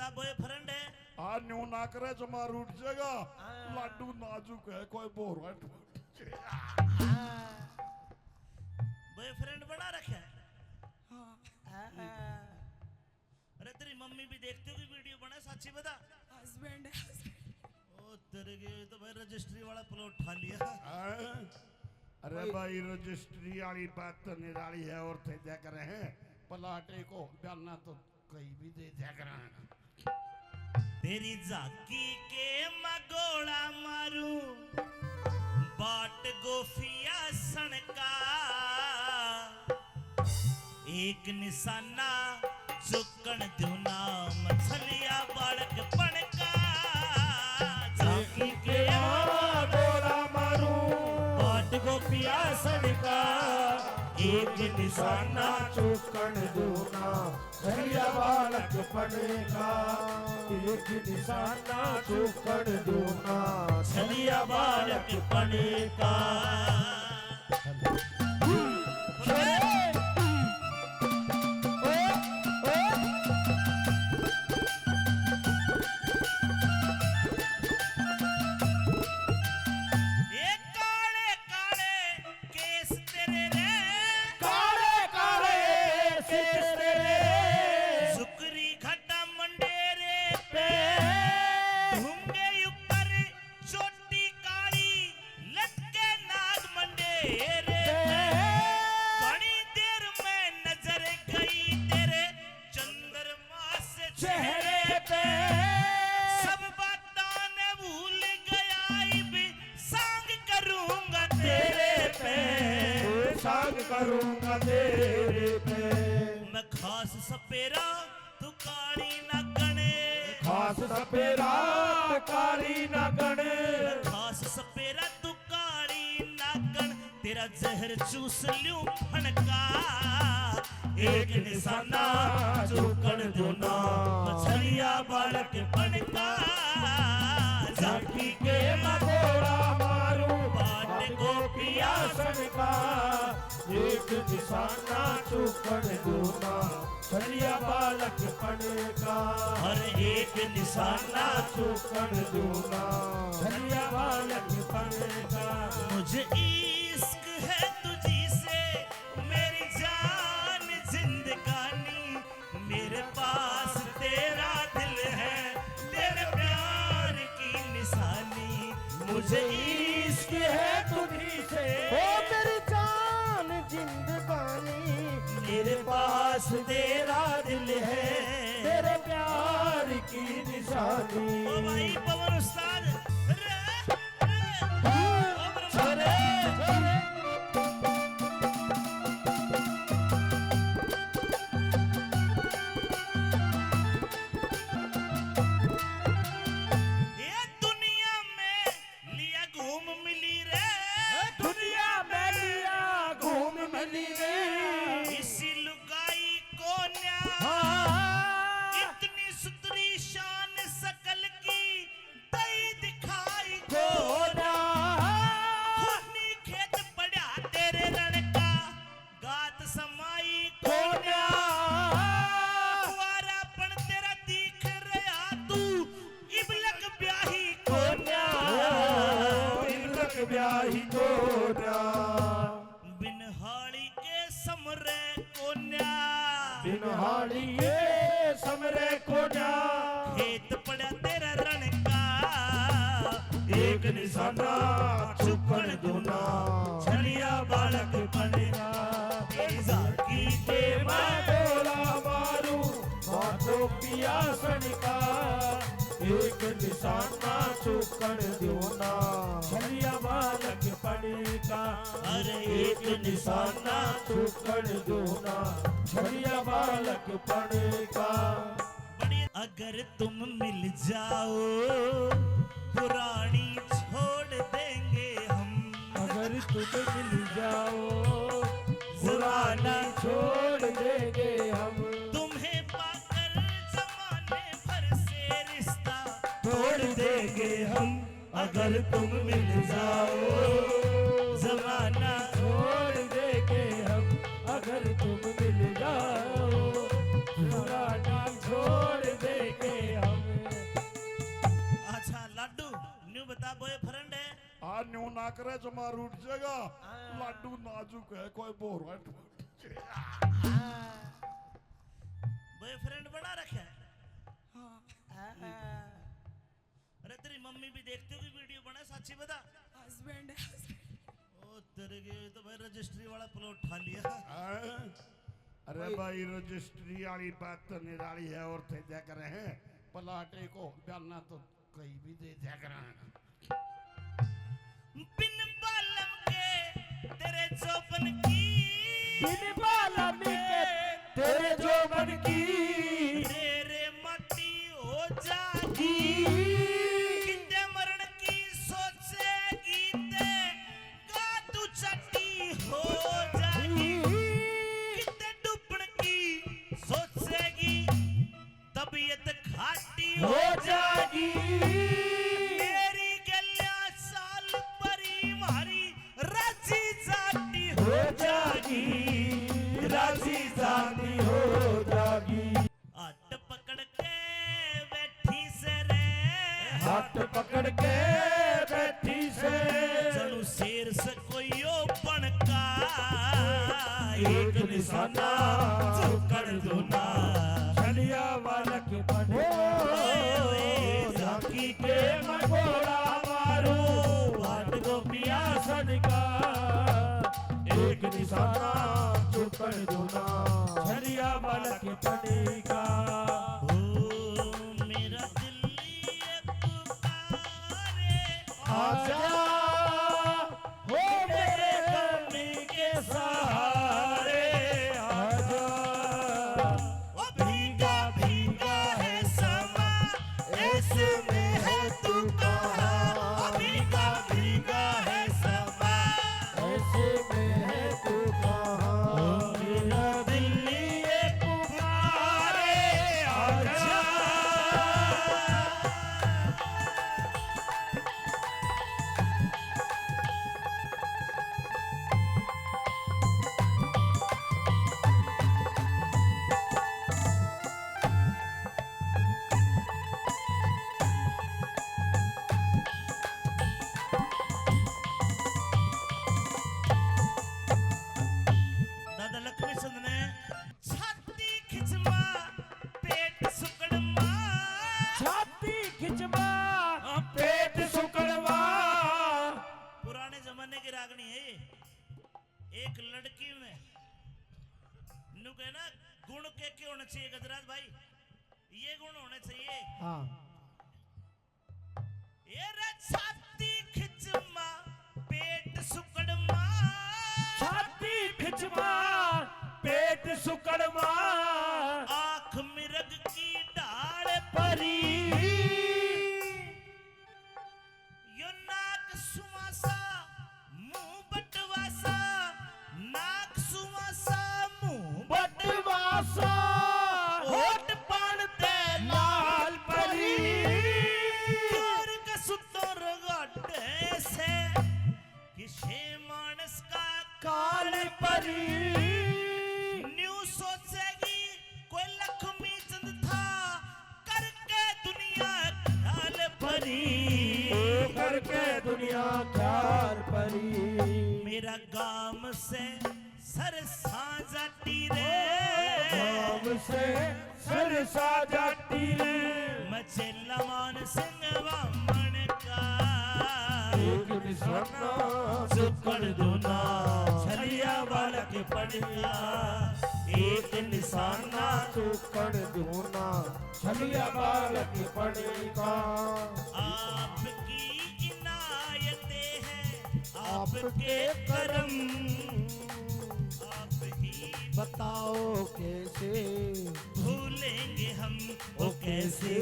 बता बॉयफ्रेंड है? आ न्यू ना करे जमा रूट जाएगा। लाडू नाजुक है कोई बोर है। बॉयफ्रेंड बना रखा है? अरे तेरी मम्मी भी देखती होगी वीडियो बना, सच्ची बता। हस्बैंड ओ तेरे के तो भाई रजिस्ट्री वाला प्लॉट उठा लिया। अरे भाई रजिस्ट्री वाली बात तो निराली है और थे जा कर हैं पलाटे को डालना तो कहीं भी दे जा कर तेरी जाकी के मगोड़ा मारू बाट गोफिया सनका एक निशाना चुकन दूना मछलिया बालक पड़का जाकी के गोरा मारू बाट गोपिया सड़का एक निशाना चूकन दूना झरिया बालक पड़ेगा एक निशाना चूकन दूना झरिया बालक पड़ेगा करूंगा तेरे पे मैं खास सपेरा तू काली ना गणे खास सपेरा काली ना गणे खास सपेरा तू काली ना गण तेरा जहर चूस लूं फनका एक निशाना चूकन दूना मछलिया बालक पनका झांकी के मगोड़ा मारू बाट गोपिया सनका एक निशाना चूकन दूना झरिया बालक पड़ेगा हर एक निशाना चूकन दूना झरिया बालक पड़ेगा मुझे इश्क है तुझी से मेरी जान जिंदगानी मेरे पास तेरा दिल है तेरे प्यार की निशानी मुझे इश्क है तुझी से ओ मेरी जान जिंदगानी मेरे पास तेरा दिल है तेरे प्यार की निशानी ओ भाई पवन उस्ताद छोरे छोरे ये दुनिया में लिया घूम मिली रे दुनिया में लिया घूम मिली रे इसी लुगाई को न्या इतनी सुतरी शान सकल की दई दिखाई को गोरा खूनी खेत पड़ा तेरे रण का गात समाई को न्या कुंवारापन तेरा दिख रहा तू इबलक ब्याही को न्या तिलक ब्याही गोरा बिन हाड़ी के समरे को न्या बिनहाड़ी के समरे को जा खेत पड़ा तेरा रण का एक निशाना चुकन दूना झरिया बालक पड़ेगा जाकी के मैं बोला मारू बातों पिया सनका एक निशाना चुकन दूना झरिया बालक पड़ेगा अरे एक निशाना चुकन दूना झरिया बालक पड़ेगा बड़ी अगर तुम मिल जाओ पुरानी छोड़ देंगे हम अगर तुम मिल जाओ जमाना छोड़ देंगे हम तुम्हें पाकर जमाने भर से रिश्ता तोड़ देंगे हम अगर तुम मिल जाओ जमाना छोड़ देंगे हम अगर तुम मिल जाओ पुराना छोड़ देंगे ना करे जमार उठ जाएगा। हाँ। लाडू नाजुक है कोई बोर है। बॉयफ्रेंड बना रखा है। अरे तेरी मम्मी भी देखती होगी वीडियो बना, सच्ची बता। हस्बैंड ओ तेरे के तो भाई रजिस्ट्री वाला प्लॉट ठा लिया। अरे भाई रजिस्ट्री वाली बात तो निराली है और थे जा कर रहे हैं पलाटे को बयाना तो कहीं भी दे जा कर बिन बालम के तेरे चौपन की, बिन बालम के तेरे जोबन की रे रे मट्टी हो जागी। कितने मरण की सोचेगी ते गा तू चट्टी हो जागी। कितने डूबन की सोचेगी तबीयत घाटी हो जागी। मेरी गलिया साल परी मारी राजी जाती हो जागी। राजी जाती हो जागी। हट पकड़ के बैठी से रे, हाथ पकड़ के बैठी से चलू शेर से कोई ओ बनका। एक निशाना चौकड़ दो ना, छलिया वालक बने झांकी के मैं घोड़ा मारू हाथ को पिया सनका। एक निशाना चुकड़ दूना छलिया वालक बने का। ओ मेरा दिल्ली एक पुकारे, आजा हो मेरे कमी के सहारे आजा। ओ भीगा भीगा है समा, ऐसे में है तू कहाँ। ओ भीगा भीगा है समा, ऐसे में है तू कहाँ। मेरा दिल्ली एक पुकारे आजा। दादा लक्ष्मी चंद ने छाती खिंचवा पेट सुकड़वा। छाती खिंचवा पेट सुकड़वा। पुराने जमाने की रागनी है ये। एक लड़की में नु कहे ना गुण के होने चाहिए गजराज भाई, ये गुण होने चाहिए। हाँ ये रे छाती खिंचवा पेट सुकड़वा। छाती खिंचवा पेट सुकड़वा। आंख मिर्ग की डाल परी यो नाक सुवासा मुंह बटवासा। नाक सुवासा मुंह बटवासा होठ पान ते लाल परी। और का सुतर गड्ढे से किसे मानस का काल परी न्यू सोचेगी कोई लक्ष्मी चंद था करके दुनिया ख्याल परी। करके दुनिया ख्याल परी। मेरा गाम से सर साजाती रे, गाँव से सर साजाती रे। मैं चेला मान सिंह वामन का। एक निशाना सुकड़ दूना छलिया बालक पड़िया। एक निशाना चुकड़ दूना छलिया बालक पड़ेगा। आपकी इनायतें हैं आपके करम आप ही बताओ कैसे भूलेंगे हम ओ कैसे